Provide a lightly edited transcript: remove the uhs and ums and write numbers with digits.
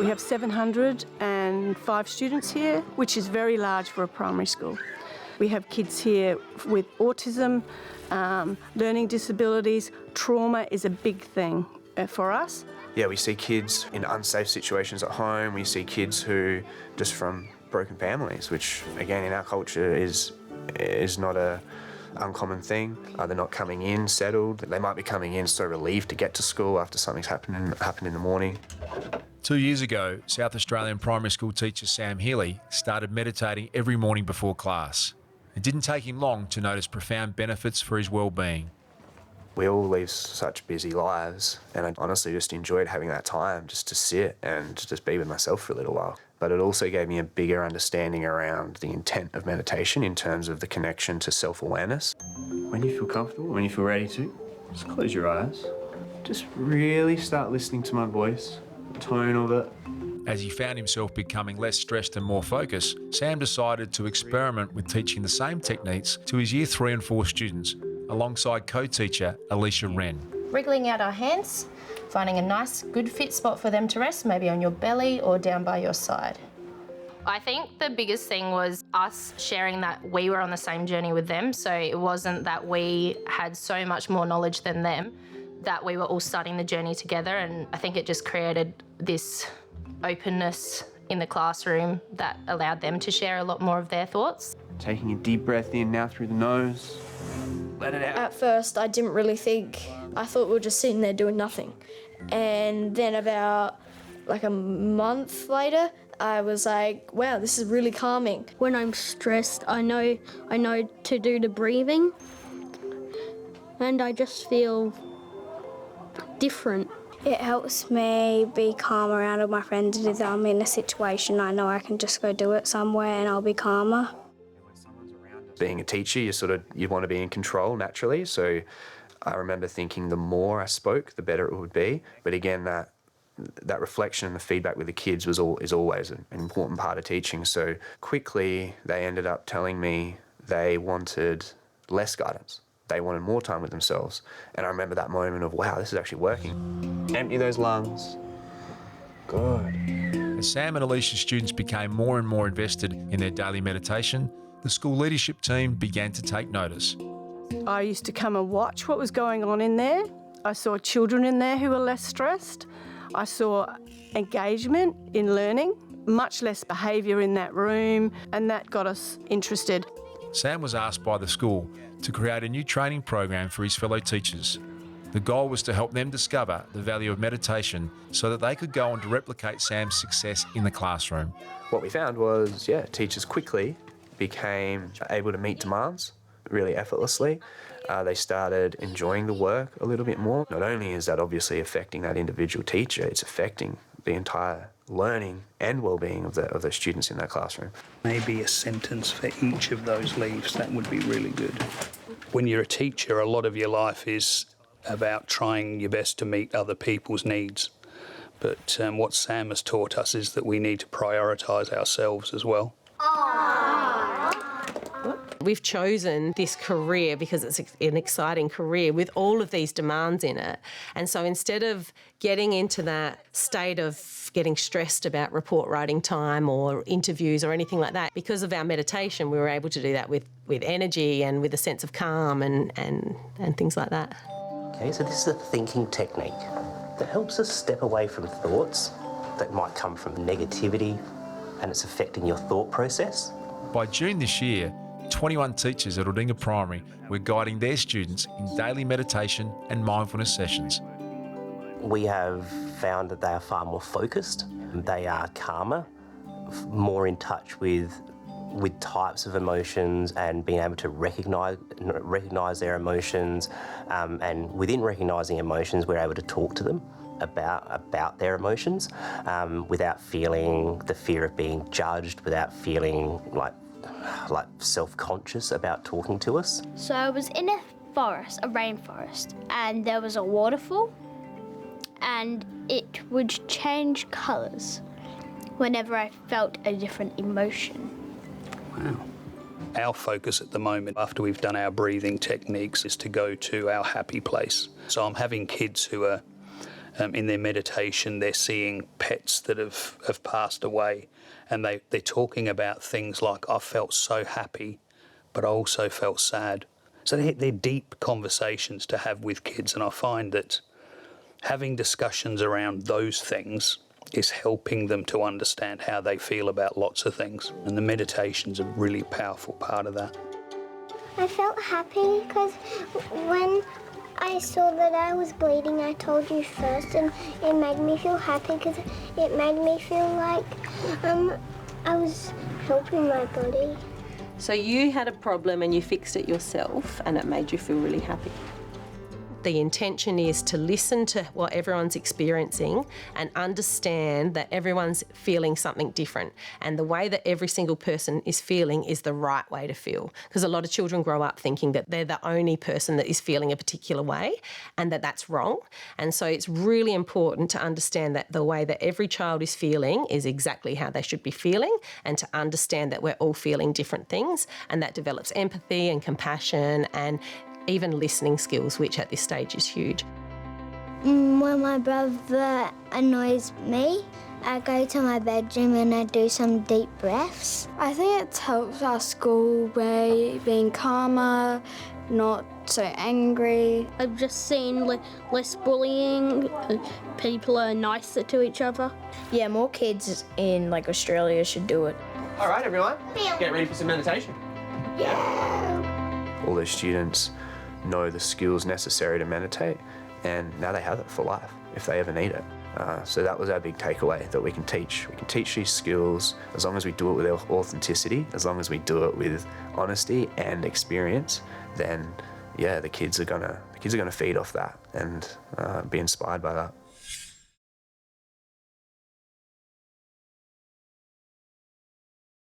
We have 705 students here, which is very large for a primary school. We have kids here with autism, learning disabilities. Trauma is a big thing for us. Yeah, we see kids in unsafe situations at home. We see kids who just from broken families, which again in our culture is not a uncommon thing. They're not coming in settled. They might be coming in so relieved to get to school after something's happened in the morning. 2 years ago, South Australian primary school teacher Sam Healy started meditating every morning before class. It didn't take him long to notice profound benefits for his well-being. We all live such busy lives, and I honestly just enjoyed having that time just to sit and just be with myself for a little while. But it also gave me a bigger understanding around the intent of meditation in terms of the connection to self-awareness. When you feel comfortable, when you feel ready to, just close your eyes. Just really start listening to my voice, the tone of it. As he found himself becoming less stressed and more focused, Sam decided to experiment with teaching the same techniques to his Year 3 and 4 students, alongside co-teacher Alicia Wren. Wriggling out our hands, finding a nice, good fit spot for them to rest, maybe on your belly or down by your side. I think the biggest thing was us sharing that we were on the same journey with them, so it wasn't that we had so much more knowledge than them, that we were all starting the journey together, and I think it just created this openness in the classroom that allowed them to share a lot more of their thoughts. Taking a deep breath in now through the nose. Let it out. At first, I didn't really think. I thought we were just sitting there doing nothing. And then about like a month later, I was like, wow, this is really calming. When I'm stressed, I know to do the breathing, and I just feel different. It helps me be calm around all my friends. If I'm in a situation, I know I can just go do it somewhere and I'll be calmer. Being a teacher, you want to be in control naturally. So I remember thinking the more I spoke, the better it would be. But again, that reflection and the feedback with the kids is always an important part of teaching. So quickly, they ended up telling me they wanted less guidance. They wanted more time with themselves. And I remember that moment of, wow, this is actually working. Empty those lungs. Good. As Sam and Alicia's students became more and more invested in their daily meditation, the school leadership team began to take notice. I used to come and watch what was going on in there. I saw children in there who were less stressed. I saw engagement in learning, much less behaviour in that room, and that got us interested. Sam was asked by the school to create a new training program for his fellow teachers. The goal was to help them discover the value of meditation so that they could go on to replicate Sam's success in the classroom. What we found was, teachers quickly became able to meet demands really effortlessly. They started enjoying the work a little bit more. Not only is that obviously affecting that individual teacher, it's affecting the entire learning and well-being of the students in that classroom. Maybe a sentence for each of those leaves, that would be really good. When you're a teacher, a lot of your life is about trying your best to meet other people's needs. But what Sam has taught us is that we need to prioritise ourselves as well. We've chosen this career because it's an exciting career with all of these demands in it. And so instead of getting into that state of getting stressed about report writing time or interviews or anything like that, because of our meditation, we were able to do that with energy and with a sense of calm and things like that. Okay, so this is a thinking technique that helps us step away from thoughts that might come from negativity and it's affecting your thought process. By June this year, 21 teachers at Aldinga Primary were guiding their students in daily meditation and mindfulness sessions. We have found that they are far more focused, they are calmer, more in touch with types of emotions and being able to recognise their emotions, and within recognising emotions we're able to talk to them about their emotions without feeling the fear of being judged, without feeling like self-conscious about talking to us. So I was in a rainforest, and there was a waterfall, and it would change colours whenever I felt a different emotion. Wow. Our focus at the moment, after we've done our breathing techniques, is to go to our happy place. So I'm having kids who are In their meditation, they're seeing pets that have passed away, and they're talking about things like, I felt so happy, but I also felt sad. So they're deep conversations to have with kids, and I find that having discussions around those things is helping them to understand how they feel about lots of things, and the meditation's a really powerful part of that. I felt happy because when I saw that I was bleeding, I told you first, and it made me feel happy because it made me feel like I was helping my body. So you had a problem and you fixed it yourself and it made you feel really happy. The intention is to listen to what everyone's experiencing and understand that everyone's feeling something different, and the way that every single person is feeling is the right way to feel, because a lot of children grow up thinking that they're the only person that is feeling a particular way and that that's wrong. And so it's really important to understand that the way that every child is feeling is exactly how they should be feeling, and to understand that we're all feeling different things, and that develops empathy and compassion and even listening skills, which at this stage is huge. When my brother annoys me, I go to my bedroom and I do some deep breaths. I think it helps our school by being calmer, not so angry. I've just seen less bullying. People are nicer to each other. Yeah, more kids in like Australia should do it. All right, everyone, get ready for some meditation. All those students know the skills necessary to meditate, and now they have it for life if they ever need it. So that was our big takeaway, that we can teach. We can teach these skills as long as we do it with authenticity, as long as we do it with honesty and experience. Then, yeah, the kids are gonna feed off that and be inspired by that.